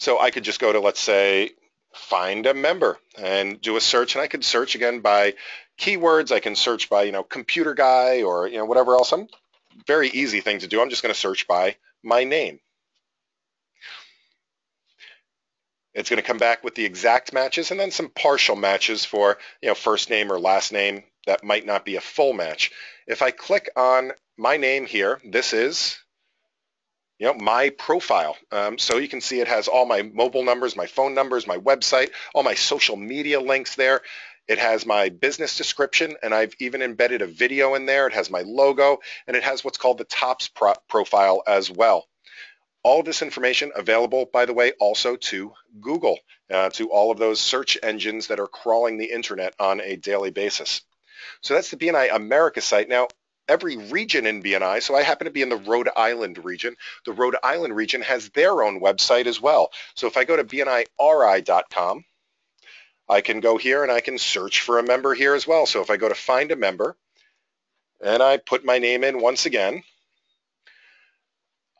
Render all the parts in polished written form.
So I could just go to, let's say, find a member and do a search, and I could search again by keywords. I can search by, computer guy or, whatever else. Very easy thing to do. I'm just going to search by my name. It's going to come back with the exact matches and then some partial matches for, first name or last name. That might not be a full match. If I click on my name here, this is, my profile. So you can see it has all my mobile numbers, my phone numbers, my website, all my social media links there. It has my business description, and I've even embedded a video in there. It has my logo, and it has what's called the tops profile as well. All of this information available, by the way, also to Google, to all of those search engines that are crawling the internet on a daily basis. So that's the BNI America site. Now, every region in BNI, so I happen to be in the Rhode Island region. The Rhode Island region has their own website as well. So if I go to bniri.com, I can go here and I can search for a member here as well. So if I go to find a member and I put my name in once again,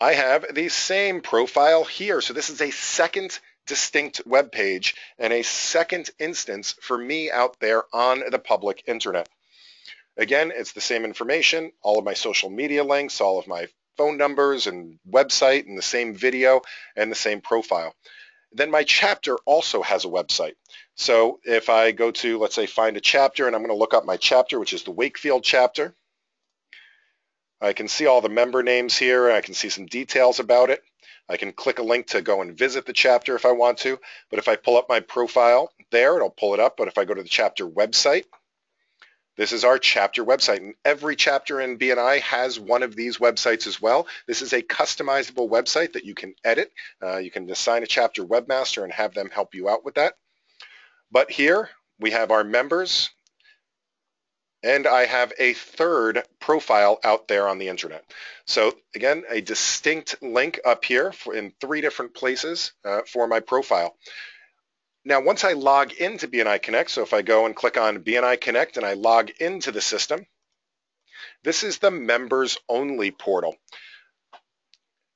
I have the same profile here. So this is a second distinct web page and a second instance for me out there on the public internet. Again, it's the same information, all of my social media links, all of my phone numbers and website, and the same video and the same profile. Then my chapter also has a website. So if I go to, let's say, find a chapter, and I'm going to look up my chapter, which is the Wakefield chapter. I can see all the member names here, and I can see some details about it. I can click a link to go and visit the chapter if I want to, but if I pull up my profile there, it'll pull it up. But if I go to the chapter website, this is our chapter website, and every chapter in BNI has one of these websites as well. This is a customizable website that you can edit. You can assign a chapter webmaster and have them help you out with that. But here we have our members, and I have a third profile out there on the internet. So again, a distinct link up here in 3 different places for my profile. Now, once I log into BNI Connect, so if I go and click on BNI Connect and I log into the system, this is the members only portal.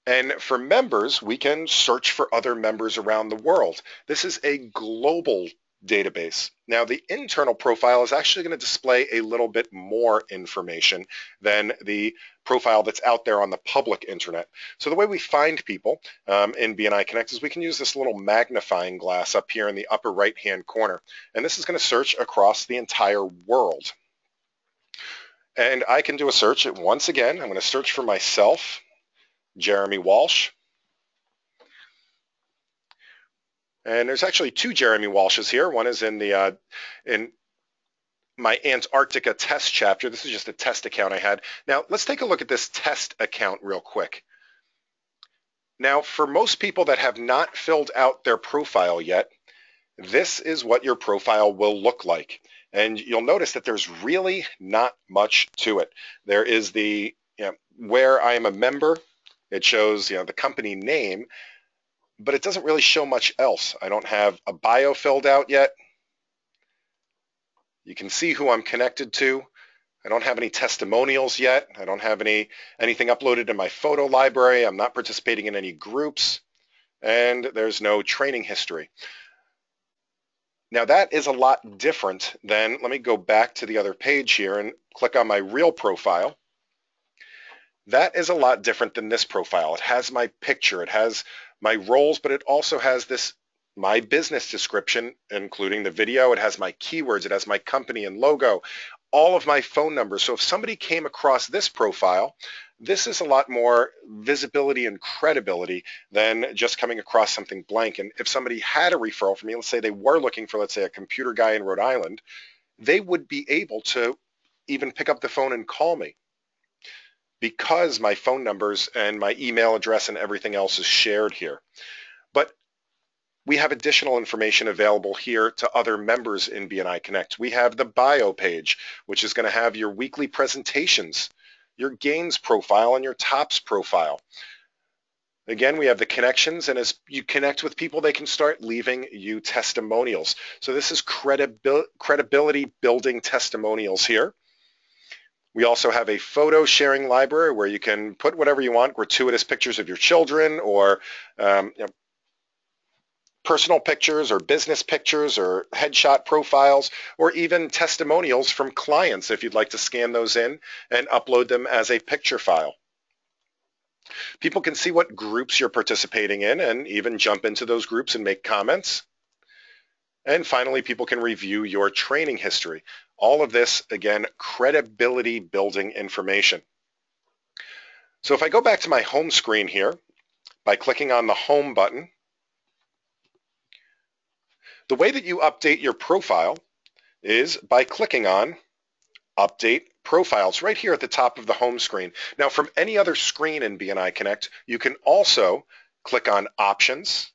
And for members, we can search for other members around the world. This is a global database. Now, the internal profile is actually going to display a little bit more information than the profile that's out there on the public internet. So the way we find people in BNI Connect is we can use this little magnifying glass up here in the upper right-hand corner. And this is going to search across the entire world. And I can do a search. Once again, I'm going to search for myself, Jeremy Walsh. And there's actually 2 Jeremy Walshes here. One is in the in my Antarctica test chapter. This is just a test account I had. Now, let's take a look at this test account real quick. Now, for most people that have not filled out their profile yet, this is what your profile will look like. And you'll notice that there's really not much to it. There is the, where I am a member. It shows, the company name, but it doesn't really show much else. I don't have a bio filled out yet. You can see who I'm connected to. I don't have any testimonials yet. I don't have anything uploaded in my photo library. I'm not participating in any groups, and there's no training history. Now that is a lot different than, let me go back to the other page here and click on my real profile. That is a lot different than this profile. It has my picture, it has my roles, but it also has my business description, including the video. It has my keywords, it has my company and logo, all of my phone numbers. So if somebody came across this profile, this is a lot more visibility and credibility than just coming across something blank. And if somebody had a referral for me, let's say they were looking for, let's say, a computer guy in Rhode Island, they would be able to even pick up the phone and call me, because my phone numbers and my email address and everything else is shared here. But we have additional information available here to other members in BNI Connect. We have the bio page, which is going to have your weekly presentations, your gains profile, and your tops profile. Again, we have the connections, and as you connect with people, they can start leaving you testimonials. So this is credibility building testimonials here. We also have a photo sharing library where you can put whatever you want, gratuitous pictures of your children or personal pictures or business pictures or headshot profiles, or even testimonials from clients if you'd like to scan those in and upload them as a picture file. People can see what groups you're participating in and even jump into those groups and make comments. And finally, people can review your training history. All of this, again, credibility building information. So if I go back to my home screen here by clicking on the home button, the way that you update your profile is by clicking on Update Profiles right here at the top of the home screen. Now, from any other screen in BNI Connect, you can also click on Options,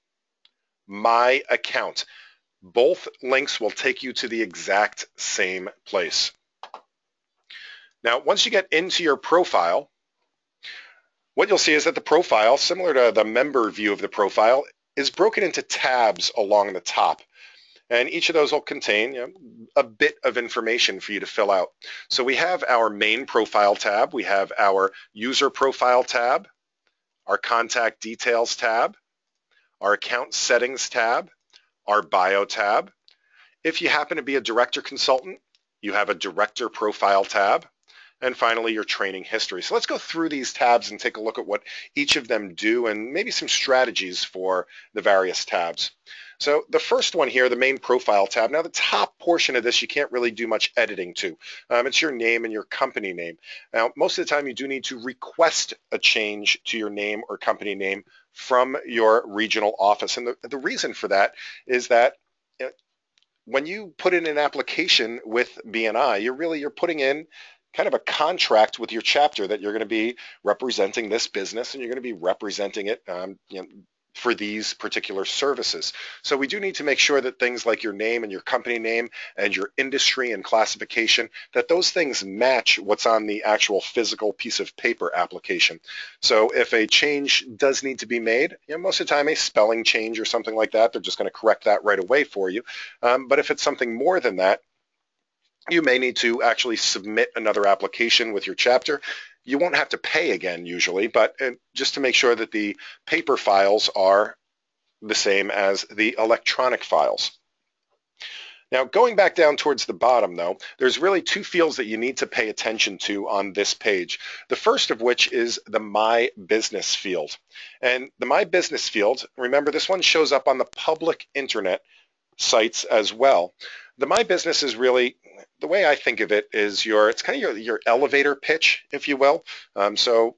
My Account. Both links will take you to the exact same place. Now, once you get into your profile, what you'll see is that the profile, similar to the member view of the profile, is broken into tabs along the top. And each of those will contain a bit of information for you to fill out. So we have our main profile tab, we have our user profile tab, our contact details tab, our account settings tab, our bio tab. If you happen to be a director consultant, you have a director profile tab, and finally your training history. So let's go through these tabs and take a look at what each of them do and maybe some strategies for the various tabs. So the first one here, the main profile tab. Now the top portion of this you can't really do much editing to. It's your name and your company name. Now most of the time you do need to request a change to your name or company name from your regional office. And the reason for that is that when you put in an application with BNI, you're putting in kind of a contract with your chapter that you're going to be representing this business and you're going to be representing it for these particular services. So we do need to make sure that things like your name and your company name and your industry and classification, that those things match what's on the actual physical piece of paper application. So if a change does need to be made, most of the time a spelling change or something like that, they're just going to correct that right away for you. But if it's something more than that, you may need to actually submit another application with your chapter. You won't have to pay again usually, but just to make sure that the paper files are the same as the electronic files. Now, going back down towards the bottom, though, there's really two fields that you need to pay attention to on this page. The first of which is the My Business field. And the My Business field, remember, this one shows up on the public internet sites as well. The My Business is really, the way I think of it is it's kind of your elevator pitch, if you will. So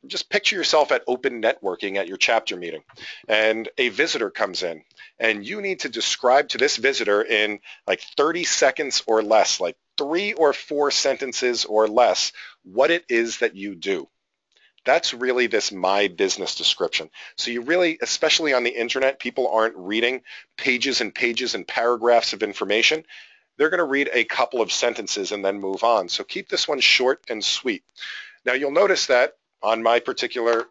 just picture yourself at open networking at your chapter meeting, and a visitor comes in, and you need to describe to this visitor in like 30 seconds or less, like 3 or 4 sentences or less, what it is that you do. That's really this My Business description. So you really, especially on the internet, people aren't reading pages and pages and paragraphs of information. They're going to read a couple of sentences and then move on. So keep this one short and sweet. Now you'll notice that on my particular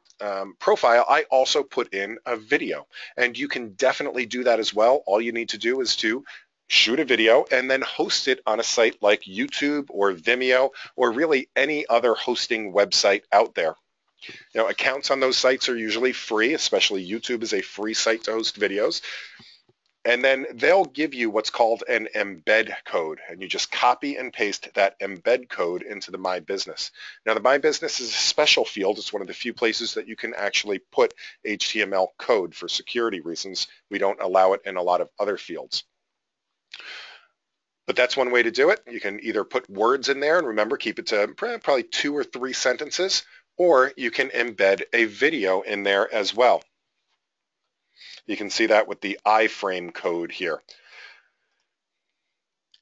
profile, I also put in a video, and you can definitely do that as well. All you need to do is to shoot a video and then host it on a site like YouTube or Vimeo or really any other hosting website out there. Accounts on those sites are usually free, especially YouTube is a free site to host videos. And then they'll give you what's called an embed code, and you just copy and paste that embed code into the My Business. Now, the My Business is a special field. It's one of the few places that you can actually put HTML code for security reasons. We don't allow it in a lot of other fields. But that's one way to do it. You can either put words in there, and remember, keep it to probably 2 or 3 sentences, or you can embed a video in there as well. You can see that with the iframe code here.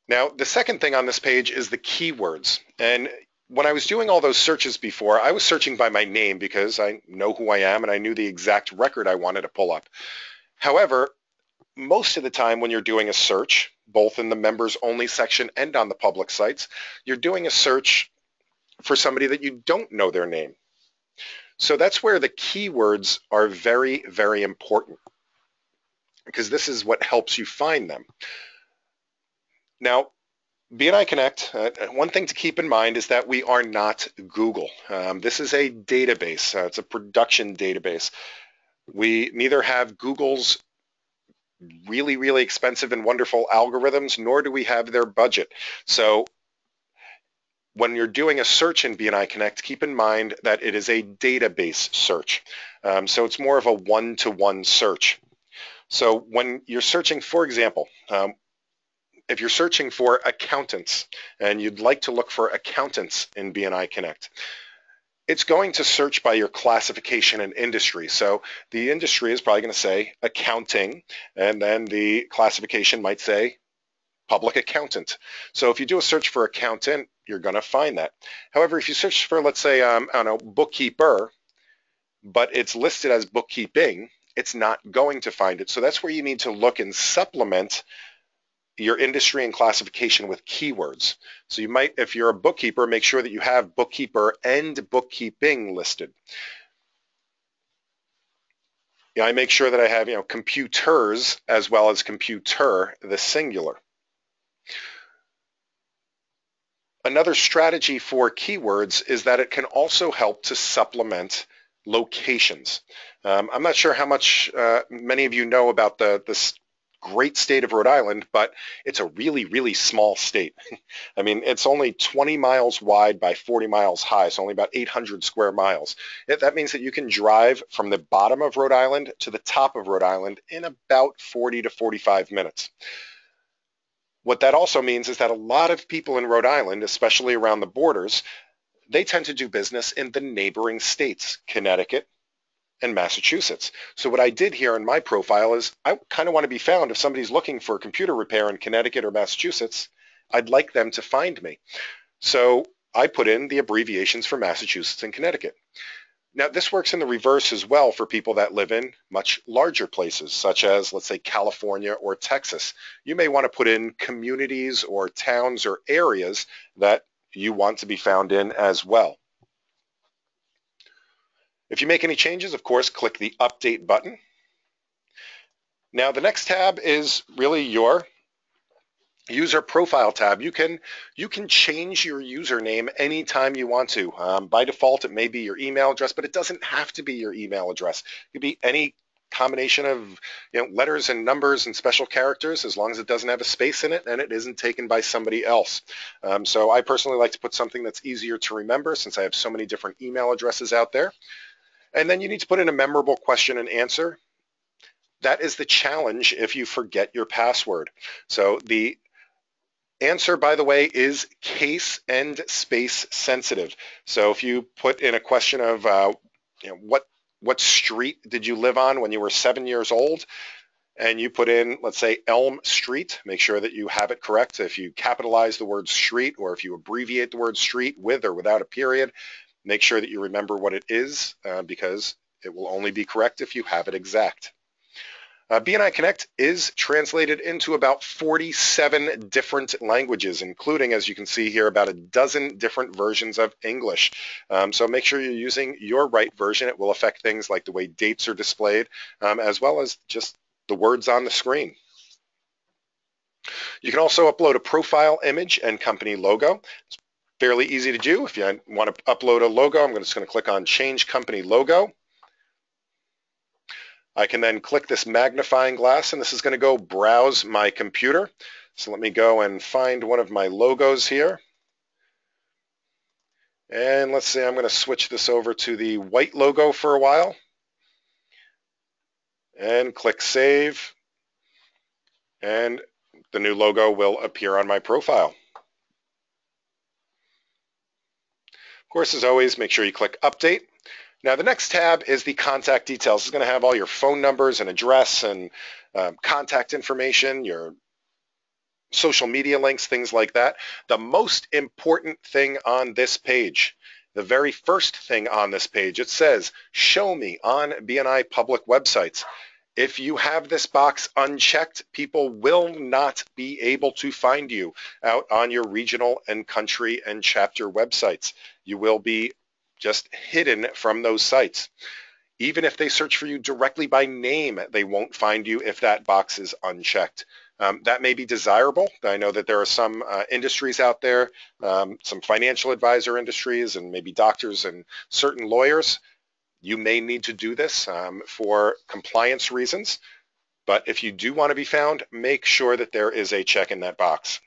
Now, the second thing on this page is the keywords. And when I was doing all those searches before, I was searching by my name because I know who I am and I knew the exact record I wanted to pull up. However, most of the time when you're doing a search, both in the members only section and on the public sites, you're doing a search for somebody that you don't know their name. So that's where the keywords are very, very important, because this is what helps you find them. Now, BNI Connect, one thing to keep in mind is that we are not Google. This is a database. It's a production database. We neither have Google's really, really expensive and wonderful algorithms, nor do we have their budget. So when you're doing a search in BNI Connect, keep in mind that it is a database search. So it's more of a one-to-one search. So when you're searching, for example, if you're searching for accountants and you'd like to look for accountants in BNI Connect, it's going to search by your classification and industry. So the industry is probably going to say accounting, and then the classification might say public accountant. So if you do a search for accountant, you're going to find that. However, if you search for, let's say, I don't know, bookkeeper, but it's listed as bookkeeping, it's not going to find it. So that's where you need to look and supplement your industry and classification with keywords. So you might, if you're a bookkeeper, make sure that you have bookkeeper and bookkeeping listed. I make sure that I have, computers as well as computer, the singular. Another strategy for keywords is that it can also help to supplement locations. I'm not sure how much many of you know about this great state of Rhode Island, but it's a really, really small state. I mean, it's only 20 miles wide by 40 miles high, so only about 800 square miles. That means that you can drive from the bottom of Rhode Island to the top of Rhode Island in about 40 to 45 minutes. What that also means is that a lot of people in Rhode Island, especially around the borders, they tend to do business in the neighboring states, Connecticut and Massachusetts. So what I did here in my profile is I kind of want to be found if somebody's looking for computer repair in Connecticut or Massachusetts, I'd like them to find me. So I put in the abbreviations for Massachusetts and Connecticut. Now, this works in the reverse as well for people that live in much larger places, such as, let's say, California or Texas. You may want to put in communities or towns or areas that you want to be found in as well. If you make any changes, of course, click the Update button. Now, the next tab is really your user profile tab. You can change your username anytime you want to. By default, it may be your email address, but it doesn't have to be your email address. It could be any combination of letters and numbers and special characters, as long as it doesn't have a space in it and it isn't taken by somebody else. So I personally like to put something that's easier to remember, since I have so many different email addresses out there. And then you need to put in a memorable question and answer. That is the challenge if you forget your password. So the answer, by the way, is case and space sensitive. So if you put in a question of what street did you live on when you were 7 years old, and you put in, let's say, Elm Street, make sure that you have it correct. If you capitalize the word street, or if you abbreviate the word street with or without a period, make sure that you remember what it is, because it will only be correct if you have it exact. BNI Connect is translated into about 47 different languages, including, as you can see here, about a dozen different versions of English. So make sure you're using your right version. It will affect things like the way dates are displayed, as well as just the words on the screen. You can also upload a profile image and company logo. It's fairly easy to do. If you want to upload a logo, I'm just going to click on Change Company Logo. I can then click this magnifying glass, and this is going to go browse my computer. So let me go and find one of my logos here. And let's say I'm going to switch this over to the white logo for a while. And click Save. And the new logo will appear on my profile. Of course, as always, make sure you click Update. Now, the next tab is the contact details. It's going to have all your phone numbers and address and contact information, your social media links, things like that. The most important thing on this page, the very first thing on this page, it says, show me on BNI public websites. If you have this box unchecked, people will not be able to find you out on your regional and country and chapter websites. You will be just hidden from those sites. Even if they search for you directly by name, they won't find you if that box is unchecked. That may be desirable. I know that there are some industries out there, some financial advisor industries, and maybe doctors and certain lawyers. You may need to do this for compliance reasons, But if you do want to be found, make sure that there is a check in that box.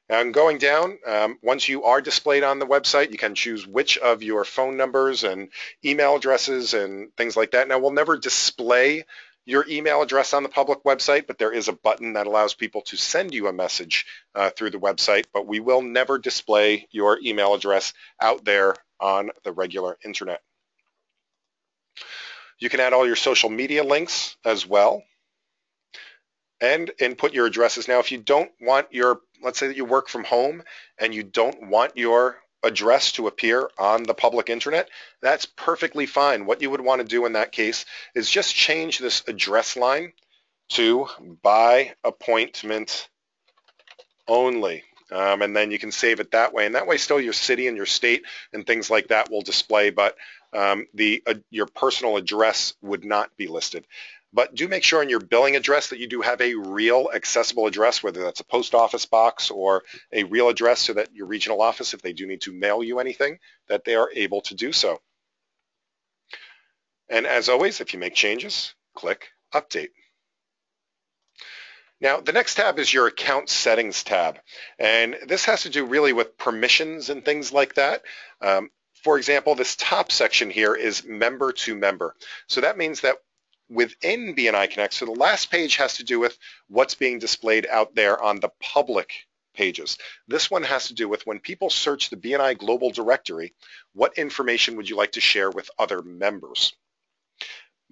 And going down, once you are displayed on the website, you can choose which of your phone numbers and email addresses and things like that. Now, we'll never display your email address on the public website, but there is a button that allows people to send you a message through the website, but we will never display your email address out there on the regular internet. You can add all your social media links as well and input your addresses. Now, if you don't want let's say that you work from home and you don't want your address to appear on the public internet, that's perfectly fine. What you would want to do in that case is just change this address line to by appointment only. And then you can save it that way. And that way still your city and your state and things like that will display, but your personal address would not be listed. But do make sure in your billing address that you do have a real accessible address, whether that's a post office box or a real address, so that your regional office, if they do need to mail you anything, that they are able to do so. And as always, if you make changes, click Update. Now, the next tab is your account settings tab. And this has to do really with permissions and things like that. For example, this top section here is member to member. So that means that within BNI Connect, so the last page has to do with what's being displayed out there on the public pages. This one has to do with when people search the BNI Global Directory, what information would you like to share with other members?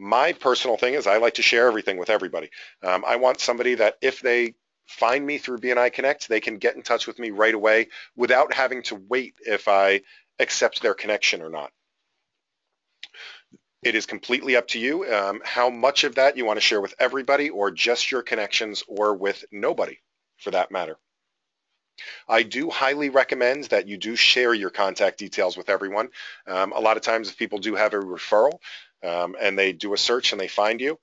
My personal thing is I like to share everything with everybody. I want somebody that if they find me through BNI Connect, they can get in touch with me right away without having to wait if I accept their connection or not. It is completely up to you how much of that you want to share with everybody or just your connections or with nobody for that matter. I do highly recommend that you do share your contact details with everyone. A lot of times if people do have a referral and they do a search and they find you,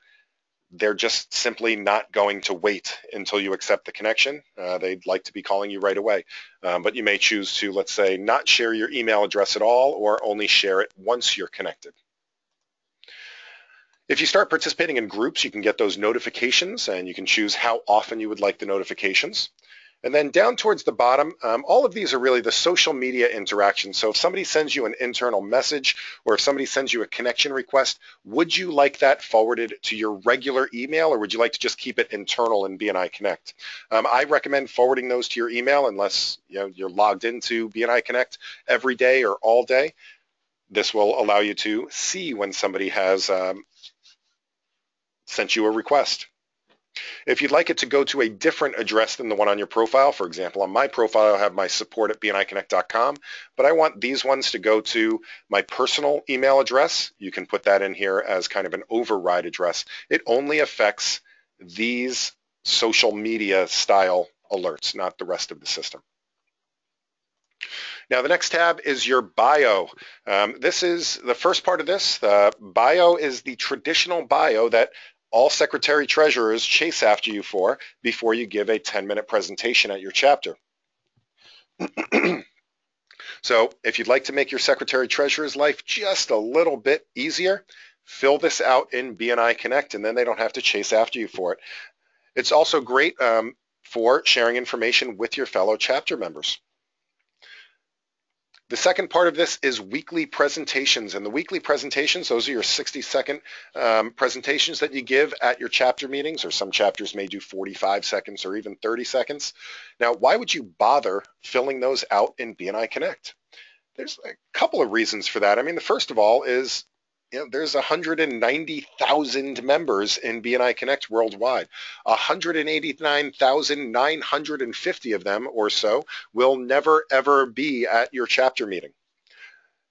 they're just simply not going to wait until you accept the connection. They'd like to be calling you right away. But you may choose to, let's say, not share your email address at all or only share it once you're connected. If you start participating in groups, you can get those notifications and you can choose how often you would like the notifications. And then down towards the bottom, all of these are really the social media interactions. So if somebody sends you an internal message or if somebody sends you a connection request, would you like that forwarded to your regular email or would you like to just keep it internal in BNI Connect? I recommend forwarding those to your email unless you're logged into BNI Connect every day or all day. This will allow you to see when somebody has sent you a request. If you'd like it to go to a different address than the one on your profile, for example, on my profile I have my support@bniconnect.com, but I want these ones to go to my personal email address, you can put that in here as kind of an override address. It only affects these social media style alerts, not the rest of the system. Now the next tab is your bio. This is the first part of this. The bio is the traditional bio that all secretary treasurers chase after you for before you give a 10-minute presentation at your chapter. So if you'd like to make your secretary treasurer's life just a little bit easier, fill this out in BNI Connect and then they don't have to chase after you for it. It's also great for sharing information with your fellow chapter members. The second part of this is weekly presentations, and the weekly presentations, those are your 60-second presentations that you give at your chapter meetings, or some chapters may do 45 seconds or even 30 seconds. Now, why would you bother filling those out in BNI Connect? There's a couple of reasons for that. I mean, the first of all is there's 190,000 members in BNI Connect worldwide. 189,950 of them or so will never ever be at your chapter meeting.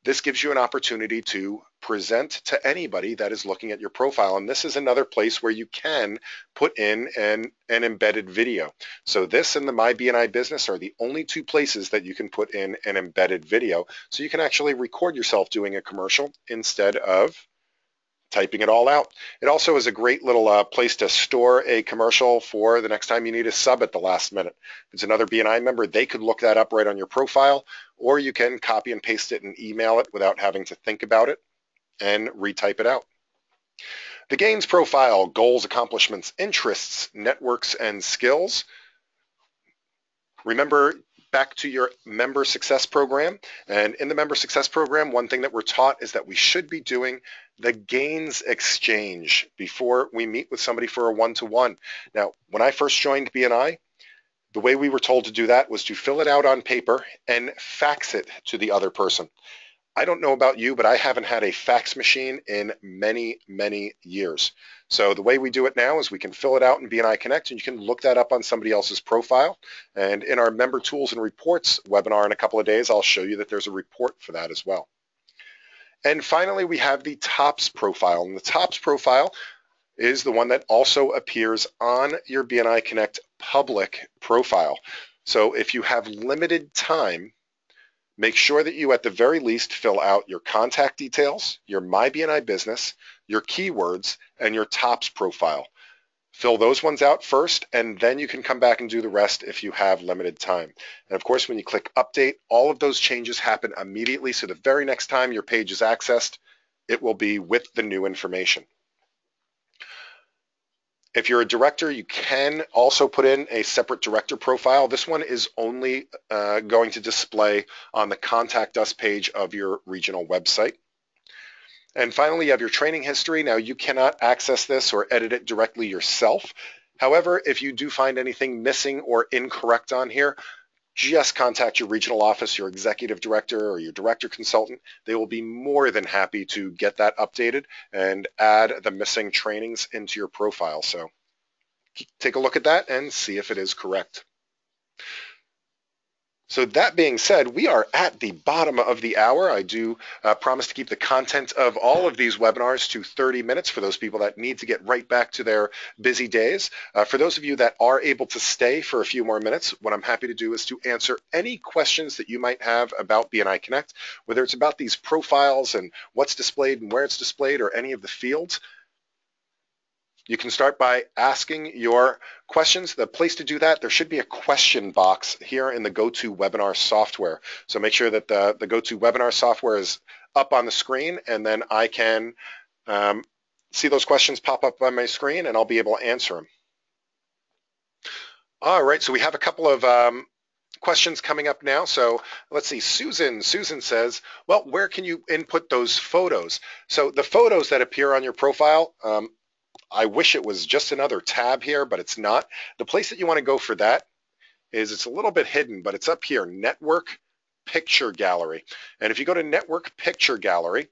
This gives you an opportunity to present to anybody that is looking at your profile, and this is another place where you can put in an embedded video. So this and the My BNI Business are the only two places that you can put in an embedded video, so you can actually record yourself doing a commercial instead of typing it all out. It also is a great little place to store a commercial for the next time you need a sub at the last minute. If it's another BNI member, they could look that up right on your profile, or you can copy and paste it and email it without having to think about it and retype it out. The gains profile: goals, accomplishments, interests, networks, and skills. Remember back to your member success program. And in the member success program, one thing that we're taught is that we should be doing the gains exchange before we meet with somebody for a one-to-one. Now, when I first joined BNI, the way we were told to do that was to fill it out on paper and fax it to the other person. I don't know about you, but I haven't had a fax machine in many, many years. So the way we do it now is we can fill it out in BNI Connect, and you can look that up on somebody else's profile. And in our member tools and reports webinar in a couple of days, I'll show you that there's a report for that as well. And finally, we have the TOPS profile. And the TOPS profile is the one that also appears on your BNI Connect public profile. So if you have limited time, make sure that you at the very least fill out your contact details, your My BNI business, your keywords, and your TOPS profile. Fill those ones out first, and then you can come back and do the rest if you have limited time. And of course, when you click update, all of those changes happen immediately. So the very next time your page is accessed, it will be with the new information. If you're a director, you can also put in a separate director profile. This one is only going to display on the Contact Us page of your regional website. And finally, you have your training history. Now, you cannot access this or edit it directly yourself. However, if you do find anything missing or incorrect on here, just contact your regional office, your executive director, or your director consultant. They will be more than happy to get that updated and add the missing trainings into your profile. So take a look at that and see if it is correct. So that being said, we are at the bottom of the hour. I do promise to keep the content of all of these webinars to 30 minutes for those people that need to get right back to their busy days. For those of you that are able to stay for a few more minutes, what I'm happy to do is to answer any questions that you might have about BNI Connect, whether it's about these profiles and what's displayed and where it's displayed or any of the fields. You can start by asking your questions. The place to do that, there should be a question box here in the GoToWebinar software. So make sure that the GoToWebinar software is up on the screen, and then I can see those questions pop up on my screen, and I'll be able to answer them. All right, so we have a couple of questions coming up now. So let's see, Susan says, well, where can you input those photos? So the photos that appear on your profile, I wish it was just another tab here, but it's not. The place that you want to go for that is, it's a little bit hidden, but it's up here, Network Picture Gallery. And if you go to Network Picture Gallery,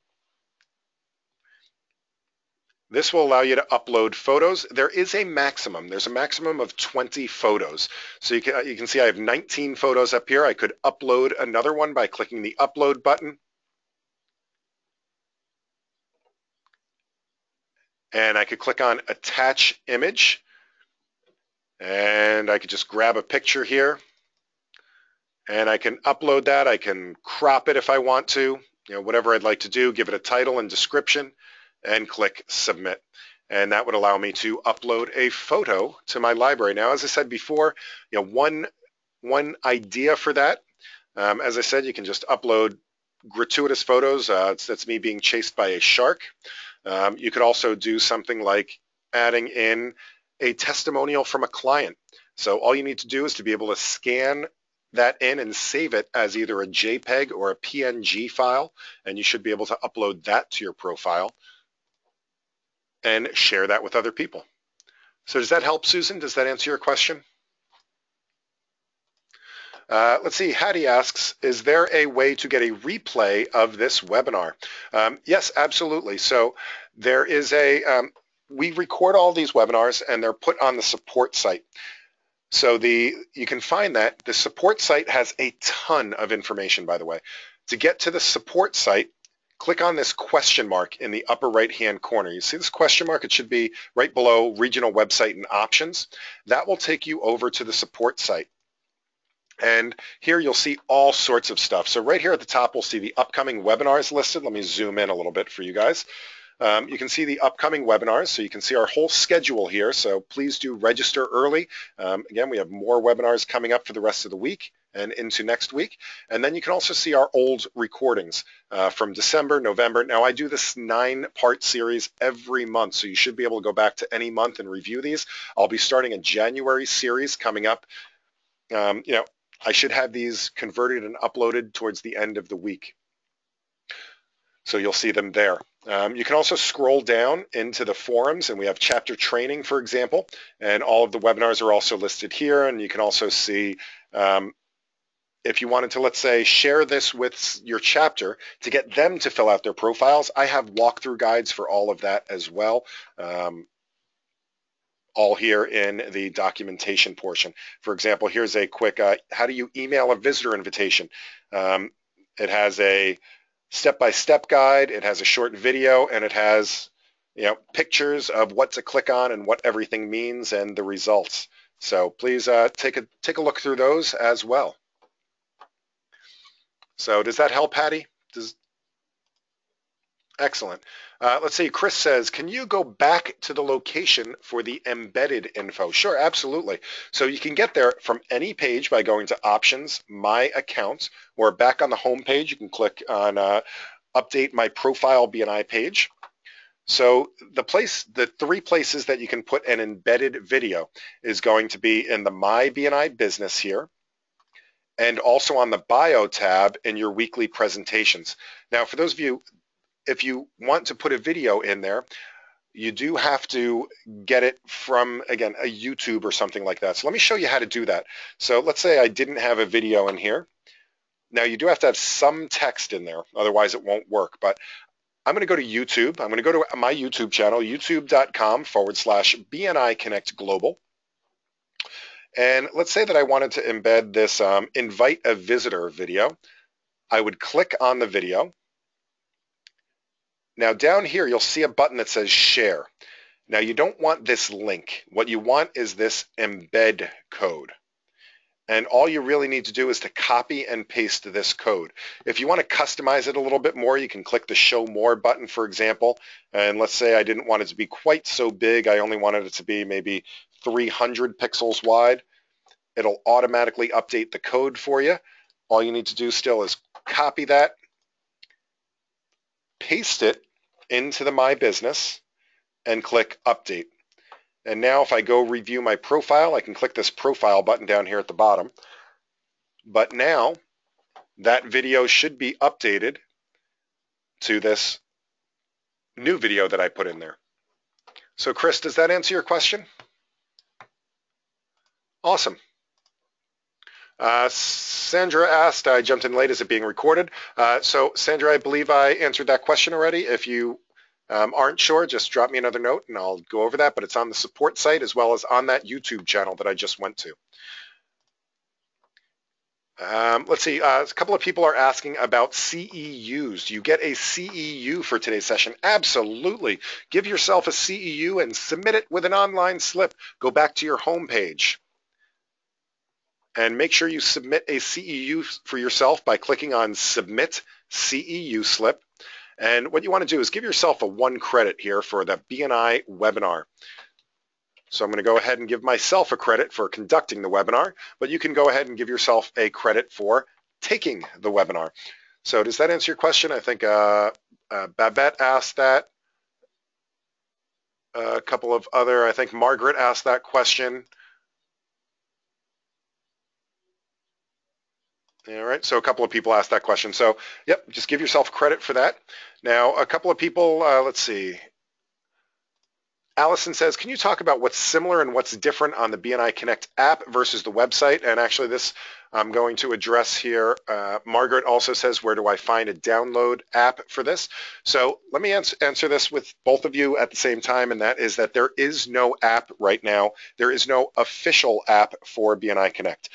this will allow you to upload photos. There is a maximum. There's a maximum of 20 photos. So you can see I have 19 photos up here. I could upload another one by clicking the Upload button. And I could click on Attach Image, and I could just grab a picture here, and I can upload that. I can crop it if I want to, whatever I'd like to do, give it a title and description, and click Submit. And that would allow me to upload a photo to my library. Now, as I said before, one idea for that, as I said, you can just upload gratuitous photos. That's me being chased by a shark. You could also do something like adding in a testimonial from a client. So all you need to do is to be able to scan that in and save it as either a JPEG or a PNG file, and you should be able to upload that to your profile and share that with other people. So does that help, Susan? Does that answer your question? Let's see, Hattie asks, is there a way to get a replay of this webinar? Yes, absolutely. So there is we record all these webinars and they're put on the support site. So you can find that the support site has a ton of information, by the way. To get to the support site, click on this question mark in the upper right-hand corner. You see this question mark? It should be right below Regional Website and Options. That will take you over to the support site. And here you'll see all sorts of stuff. So right here at the top, we'll see the upcoming webinars listed. Let me zoom in a little bit for you guys. You can see the upcoming webinars, so you can see our whole schedule here. So please do register early. Again, we have more webinars coming up for the rest of the week, and into next week. And then you can also see our old recordings from December, November. Now I do this 9-part series every month, so you should be able to go back to any month and review these. I'll be starting a January series coming up. I should have these converted and uploaded towards the end of the week. So you'll see them there. You can also scroll down into the forums, and we have chapter training, for example, and all of the webinars are also listed here. And you can also see if you wanted to, let's say, share this with your chapter to get them to fill out their profiles, I have walkthrough guides for all of that as well. All here in the documentation portion. For example, here's a quick, how do you email a visitor invitation? It has a step-by-step guide, it has a short video, and it has pictures of what to click on and what everything means and the results. So please take a look through those as well. So does that help, Patty? Excellent. Let's see, Chris says, can you go back to the location for the embedded info? Sure, absolutely. So you can get there from any page by going to Options, My Accounts, or back on the home page, you can click on Update My Profile BNI page. So the 3 places that you can put an embedded video is going to be in the My BNI Business here, and also on the Bio tab in your weekly presentations. Now, for those of you, if you want to put a video in there, you do have to get it from, again, a YouTube or something like that. So let me show you how to do that. So let's say I didn't have a video in here. Now you do have to have some text in there, otherwise it won't work. But I'm going to go to YouTube. I'm going to go to my YouTube channel, youtube.com/BNI Connect Global. And let's say that I wanted to embed this invite a visitor video. I would click on the video. Now down here, you'll see a button that says share. Now you don't want this link. What you want is this embed code. And all you really need to do is to copy and paste this code. If you want to customize it a little bit more, you can click the show more button, for example. And let's say I didn't want it to be quite so big. I only wanted it to be maybe 300 pixels wide. It'll automatically update the code for you. All you need to do still is copy that, paste it into the My Business, and click Update. And now if I go review my profile, I can click this profile button down here at the bottom. But now that video should be updated to this new video that I put in there. So Chris, does that answer your question? Awesome. Sandra asked, I jumped in late, is it being recorded? So Sandra, I believe I answered that question already. If you aren't sure, just drop me another note and I'll go over that, but it's on the support site as well as on that YouTube channel that I just went to. Let's see, a couple of people are asking about CEUs. Do you get a CEU for today's session? Absolutely. Give yourself a CEU and submit it with an online slip. Go back to your home page and make sure you submit a CEU for yourself by clicking on Submit CEU Slip. And what you want to do is give yourself a 1 credit here for the BNI webinar. So I'm going to go ahead and give myself a credit for conducting the webinar, but you can go ahead and give yourself a credit for taking the webinar. So does that answer your question? I think Babette asked that. A couple of other, I think Margaret asked that question. All right, so a couple of people asked that question. So, yep, just give yourself credit for that. Now, a couple of people, let's see. Allison says, can you talk about what's similar and what's different on the BNI Connect app versus the website? And actually this I'm going to address here. Margaret also says, where do I find a download app for this? So let me answer this with both of you at the same time, and that is that there is no app right now. There is no official app for BNI Connect.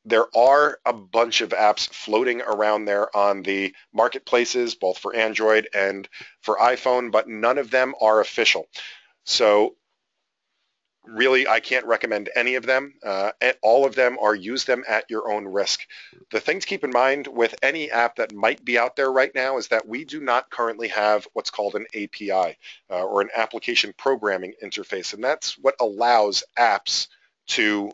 There are a bunch of apps floating around there on the marketplaces, both for Android and for iPhone, but none of them are official. So really, I can't recommend any of them. All of them are use them at your own risk. The thing to keep in mind with any app that might be out there right now is that we do not currently have what's called an API or an application programming interface, and that's what allows apps to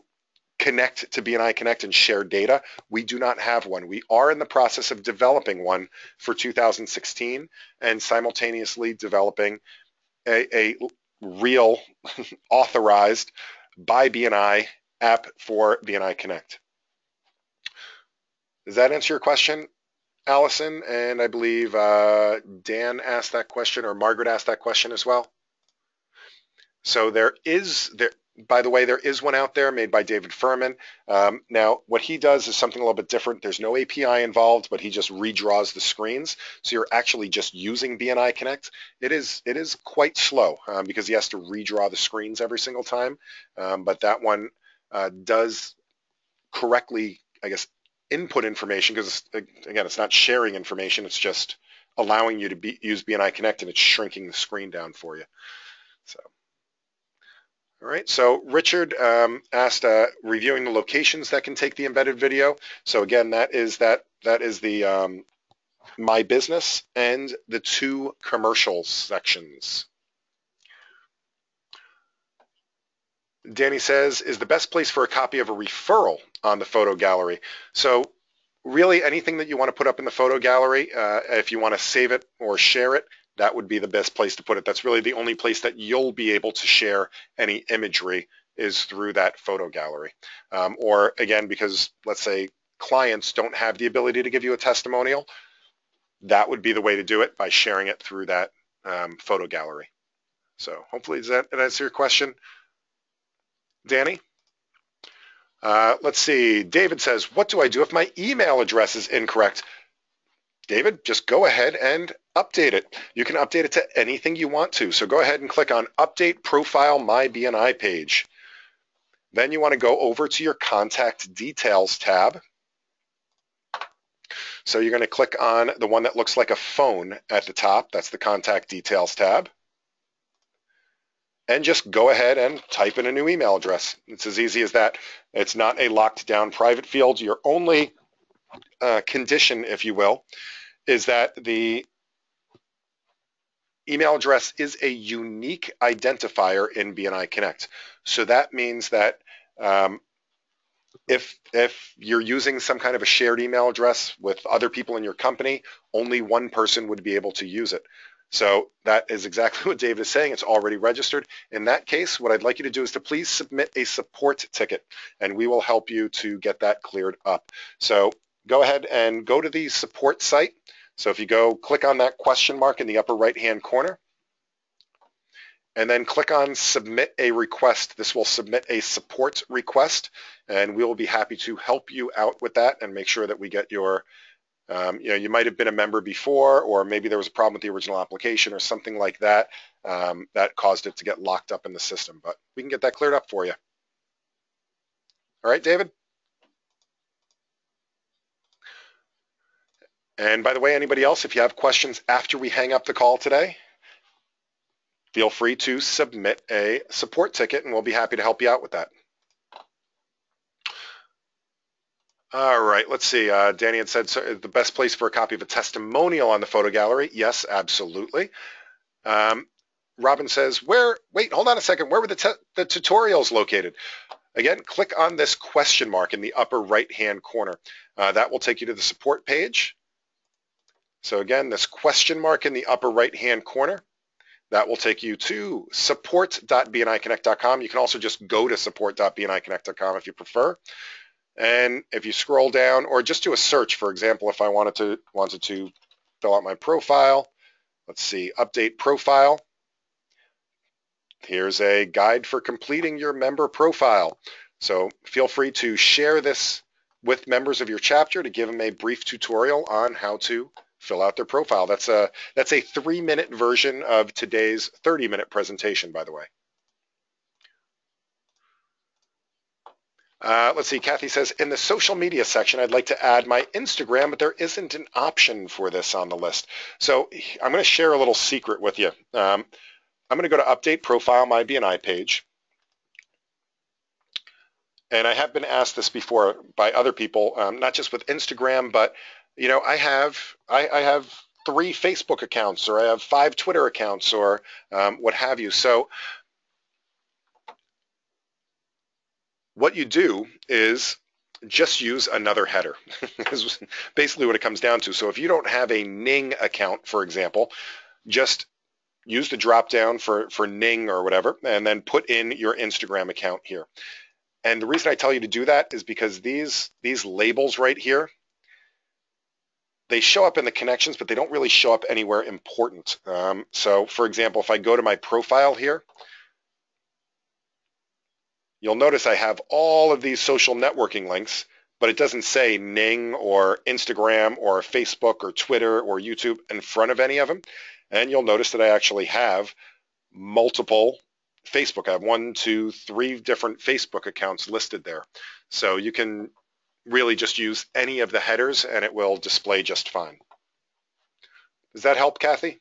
connect to BNI Connect and share data. We do not have one. We are in the process of developing one for 2016 and simultaneously developing a real authorized by BNI app for BNI Connect. Does that answer your question, Allison? And I believe Dan asked that question, or Margaret asked that question as well. So by the way, there is one out there made by David Furman. Now, what he does is something a little bit different. There's no API involved, but he just redraws the screens. So you're actually just using BNI Connect. It is quite slow because he has to redraw the screens every single time. But that one does correctly, I guess, input information because, again, it's not sharing information. It's just allowing you to use BNI Connect, and it's shrinking the screen down for you. So. All right, so Richard asked reviewing the locations that can take the embedded video. So again, that is the My Business and the 2 commercials sections. Danny says, is the best place for a copy of a referral on the photo gallery? So really anything that you want to put up in the photo gallery, if you want to save it or share it, that would be the best place to put it. That's really the only place that you'll be able to share any imagery is through that photo gallery. Or again, because let's say clients don't have the ability to give you a testimonial, that would be the way to do it, by sharing it through that photo gallery. So hopefully does that answer your question, Danny? Let's see. David says, what do I do if my email address is incorrect? David, just go ahead and update it. You can update it to anything you want to. So go ahead and click on Update Profile My BNI page. Then you want to go over to your Contact Details tab. So you're going to click on the one that looks like a phone at the top. That's the Contact Details tab. And just go ahead and type in a new email address. It's as easy as that. It's not a locked down private field. Your only condition, if you will, is that the email address is a unique identifier in BNI Connect. So that means that if you're using some kind of a shared email address with other people in your company, only one person would be able to use it. So that is exactly what David is saying. It's already registered. In that case, what I'd like you to do is to please submit a support ticket, and we will help you to get that cleared up. So go ahead and go to the support site. So if you go click on that question mark in the upper right-hand corner, and then click on Submit a Request. This will submit a support request, and we will be happy to help you out with that and make sure that we get your, you might have been a member before, or maybe there was a problem with the original application or something like that that caused it to get locked up in the system. But we can get that cleared up for you. All right, David? And by the way, anybody else, if you have questions after we hang up the call today, feel free to submit a support ticket, and we'll be happy to help you out with that. All right, let's see. Danny had said, so the best place for a copy of a testimonial on the photo gallery. Yes, absolutely. Robin says, wait, hold on a second. Where were the tutorials located? Again, click on this question mark in the upper right-hand corner. That will take you to the support page. So again, this question mark in the upper right-hand corner, that will take you to support.bniconnect.com. You can also just go to support.bniconnect.com if you prefer. And if you scroll down, or just do a search, for example, if I wanted to fill out my profile, let's see, update profile. Here's a guide for completing your member profile. So feel free to share this with members of your chapter to give them a brief tutorial on how to fill out their profile. That's a 3-minute version of today's 30-minute presentation, by the way. Let's see, Kathy says, in the social media section, I'd like to add my Instagram, but there isn't an option for this on the list. So I'm going to share a little secret with you. I'm going to go to Update Profile My BNI page. And I have been asked this before by other people, not just with Instagram, but you know, I have 3 Facebook accounts, or I have 5 Twitter accounts, or what have you. So what you do is just use another header. Is basically what it comes down to. So if you don't have a Ning account, for example, just use the drop down for Ning or whatever, and then put in your Instagram account here. And the reason I tell you to do that is because these labels right here, they show up in the connections, but they don't really show up anywhere important. So for example, if I go to my profile here, you'll notice I have all of these social networking links, but it doesn't say Ning or Instagram or Facebook or Twitter or YouTube in front of any of them. And you'll notice that I actually have multiple Facebook. I have 1, 2, 3 different Facebook accounts listed there. So you can really just use any of the headers and it will display just fine. Does that help, Kathy?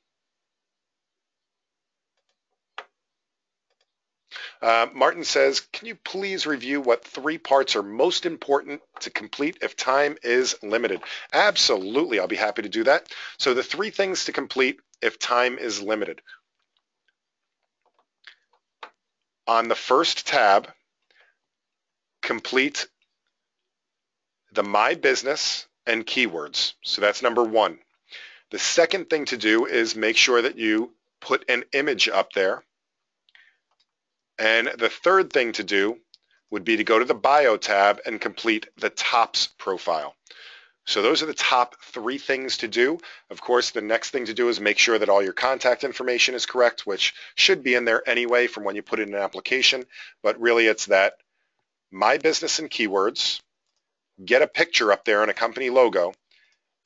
Martin says, can you please review what 3 parts are most important to complete if time is limited? Absolutely, I'll be happy to do that. So the 3 things to complete if time is limited. On the first tab, complete the My Business and keywords. So that's number 1. The second thing to do is make sure that you put an image up there. And the third thing to do would be to go to the Bio tab and complete the Tops profile. So those are the top 3 things to do. Of course, the next thing to do is make sure that all your contact information is correct, which should be in there anyway from when you put in an application. But really it's that My Business and keywords, get a picture up there and a company logo,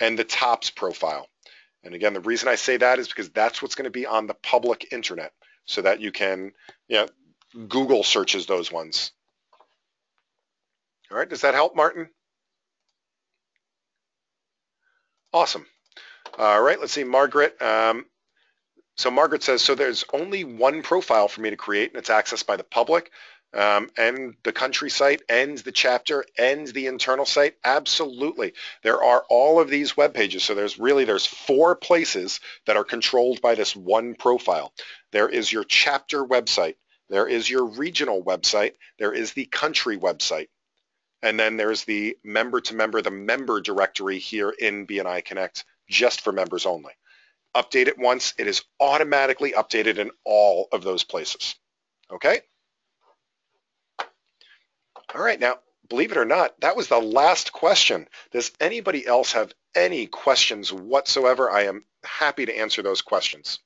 and the Tops profile. And again, the reason I say that is because that's what's going to be on the public internet so that you can, Google searches those ones. All right, does that help, Martin? Awesome. All right, let's see, Margaret. So Margaret says, so there's only one profile for me to create, and it's accessed by the public, and the country site, and the chapter, and the internal site. Absolutely. There are all of these web pages. So there's 4 places that are controlled by this one profile. There is your chapter website. There is your regional website. There is the country website. And then there's the member-to-member, the member directory here in BNI Connect, just for members only. Update it once. It is automatically updated in all of those places. Okay? All right, now, believe it or not, that was the last question. Does anybody else have any questions whatsoever? I am happy to answer those questions.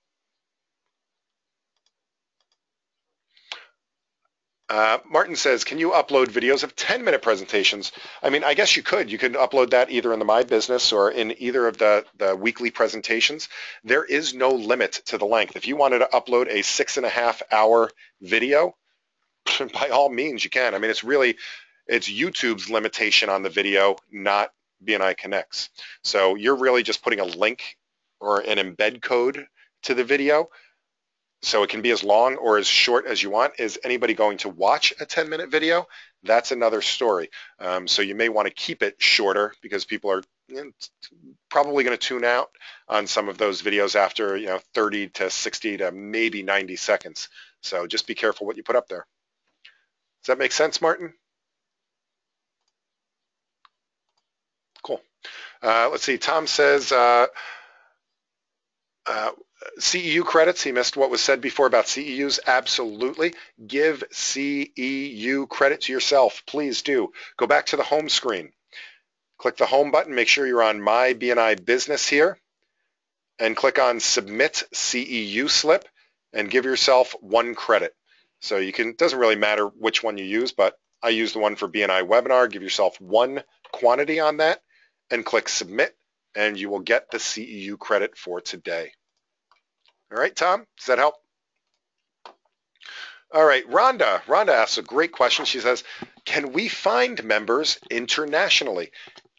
Martin says, can you upload videos of 10-minute presentations? I mean, I guess you could. You could upload that either in the My Business or in either of the weekly presentations. There is no limit to the length. If you wanted to upload a 6.5-hour video, by all means you can. I mean, it's YouTube's limitation on the video, not BNI Connect's. So you're really just putting a link or an embed code to the video. So it can be as long or as short as you want. Is anybody going to watch a 10-minute video? That's another story. So you may want to keep it shorter because people are probably going to tune out on some of those videos after 30 to 60 to maybe 90 seconds. So just be careful what you put up there. Does that make sense, Martin? Cool. Let's see. Tom says CEU credits. He missed what was said before about CEUs. Absolutely. Give CEU credit to yourself. Please do. Go back to the home screen. Click the home button. Make sure you're on My BNI Business here. And click on Submit CEU Slip and give yourself 1 credit. So you can, it doesn't really matter which one you use, but I use the one for BNI Webinar. Give yourself 1 quantity on that and click Submit, and you will get the CEU credit for today. All right, Tom, does that help? All right, Rhonda. Rhonda asks a great question. She says, can we find members internationally?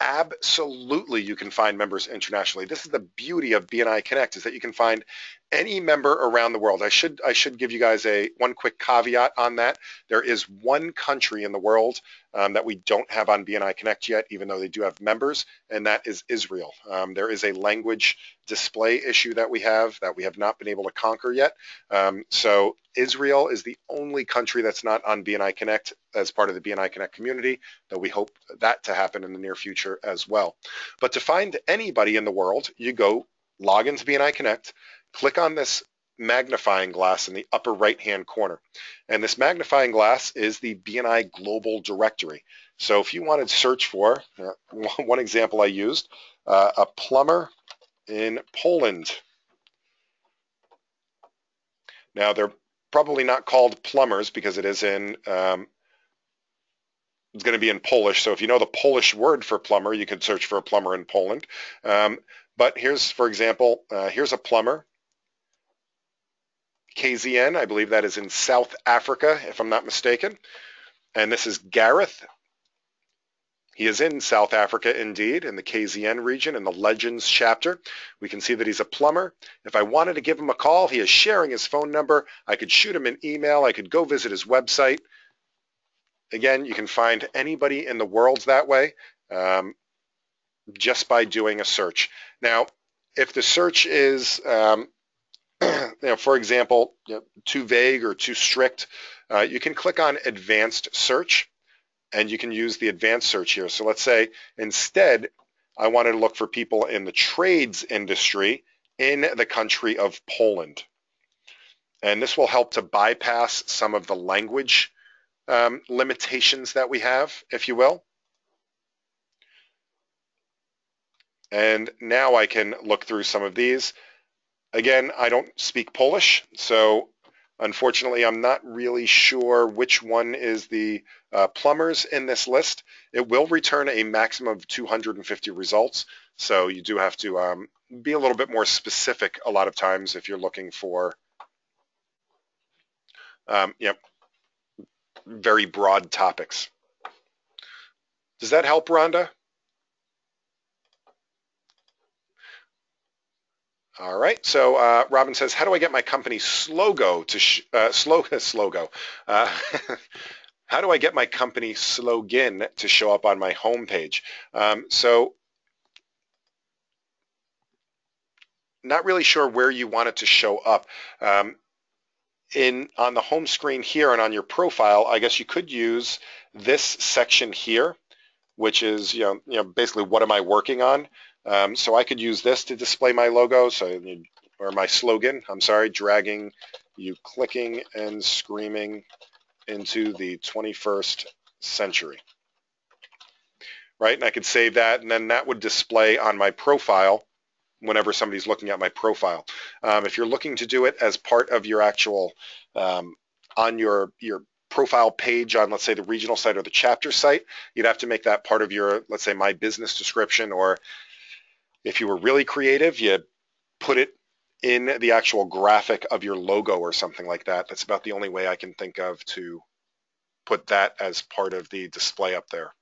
Absolutely, you can find members internationally. This is the beauty of BNI Connect, is that you can find any member around the world. I should give you guys one quick caveat on that. There is one country in the world that we don't have on BNI Connect yet, even though they do have members, and that is Israel. There is a language display issue that we have not been able to conquer yet. So Israel is the only country that's not on BNI Connect as part of the BNI Connect community, though we hope that to happen in the near future as well. But to find anybody in the world, you go log into BNI Connect, click on this magnifying glass in the upper right-hand corner. And this magnifying glass is the BNI Global Directory. So if you wanted to search for, one example I used, a plumber in Poland. Now, they're probably not called plumbers because it is in, it's going to be in Polish. So if you know the Polish word for plumber, you could search for a plumber in Poland. But here's, for example, here's a plumber. KZN, I believe that is in South Africa, if I'm not mistaken. And this is Gareth. He is in South Africa indeed, in the KZN region, in the Legends chapter. We can see that he's a plumber. If I wanted to give him a call, he is sharing his phone number. I could shoot him an email. I could go visit his website. Again, you can find anybody in the world that way just by doing a search. Now, if the search is for example, too vague or too strict, you can click on Advanced Search, and you can use the Advanced Search here. So let's say instead I wanted to look for people in the trades industry in the country of Poland. And this will help to bypass some of the language limitations that we have, if you will. And now I can look through some of these. Again, I don't speak Polish, so unfortunately I'm not really sure which one is the plumbers in this list. It will return a maximum of 250 results, so you do have to be a little bit more specific a lot of times if you're looking for very broad topics. Does that help, Rhonda? All right, so Robin says, how do I get my company Slogo to Slogo? How do I get my company slogan to show up on my homepage? So not really sure where you want it to show up. On the home screen here and on your profile, I guess you could use this section here, which is basically what am I working on. So I could use this to display my logo, or my slogan, I'm sorry, dragging you clicking and screaming into the 21st century. Right, and I could save that, and then that would display on my profile whenever somebody's looking at my profile. If you're looking to do it as part of your actual, on your profile page on, let's say, the regional site or the chapter site, you'd have to make that part of your, let's say, my business description, or if you were really creative, you put it in the actual graphic of your logo or something like that. That's about the only way I can think of to put that as part of the display up there.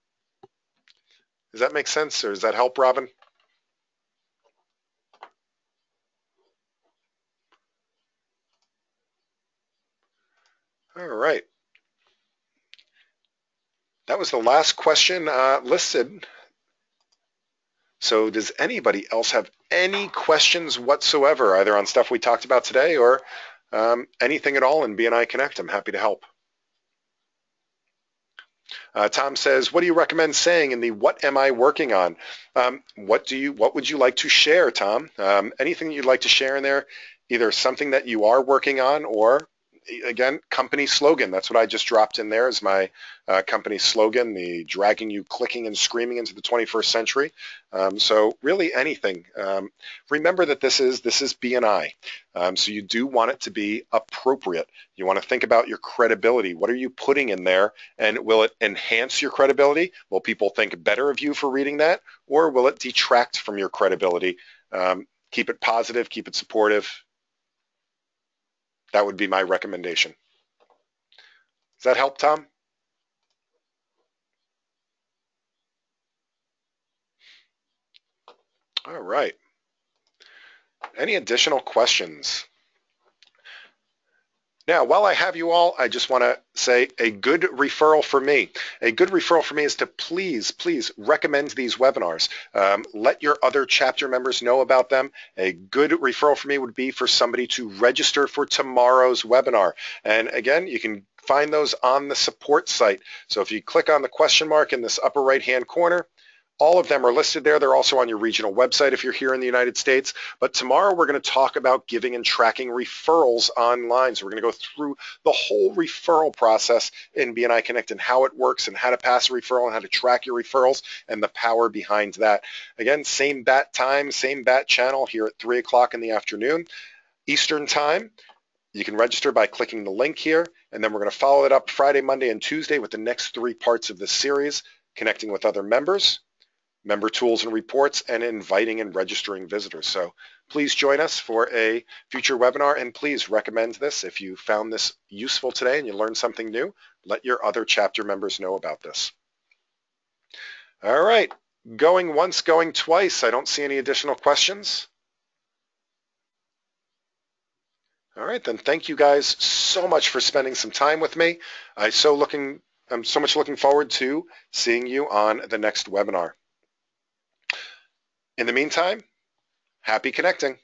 Does that make sense, or does that help, Robin? All right. That was the last question listed. So does anybody else have any questions whatsoever, either on stuff we talked about today or anything at all in BNI Connect? I'm happy to help. Tom says, what do you recommend saying in the what am I working on? What would you like to share, Tom? Anything that you'd like to share in there, either something that you are working on or, again, company slogan. That's what I just dropped in there as my company slogan, the dragging you clicking and screaming into the 21st century. So really anything. Remember that this is BNI. So you do want it to be appropriate. You want to think about your credibility. What are you putting in there? And will it enhance your credibility? Will people think better of you for reading that? Or will it detract from your credibility? Keep it positive, keep it supportive. That would be my recommendation. Does that help, Tom? All right. Any additional questions? Now, while I have you all, I just want to say a good referral for me. A good referral for me is to please, please recommend these webinars. Let your other chapter members know about them. A good referral for me would be for somebody to register for tomorrow's webinar. And again, you can find those on the support site. So if you click on the question mark in this upper right-hand corner, all of them are listed there. They're also on your regional website if you're here in the United States. But tomorrow we're going to talk about giving and tracking referrals online. So we're going to go through the whole referral process in BNI Connect and how it works and how to pass a referral and how to track your referrals and the power behind that. Again, same bat time, same bat channel here at 3 o'clock in the afternoon Eastern time. You can register by clicking the link here, and then we're going to follow it up Friday, Monday, and Tuesday with the next 3 parts of this series, connecting with other members, member tools and reports, and inviting and registering visitors. So please join us for a future webinar, and please recommend this. If you found this useful today and you learned something new, let your other chapter members know about this. All right, going once, going twice. I don't see any additional questions. All right, then thank you guys so much for spending some time with me. I'm so much looking forward to seeing you on the next webinar. In the meantime, happy connecting.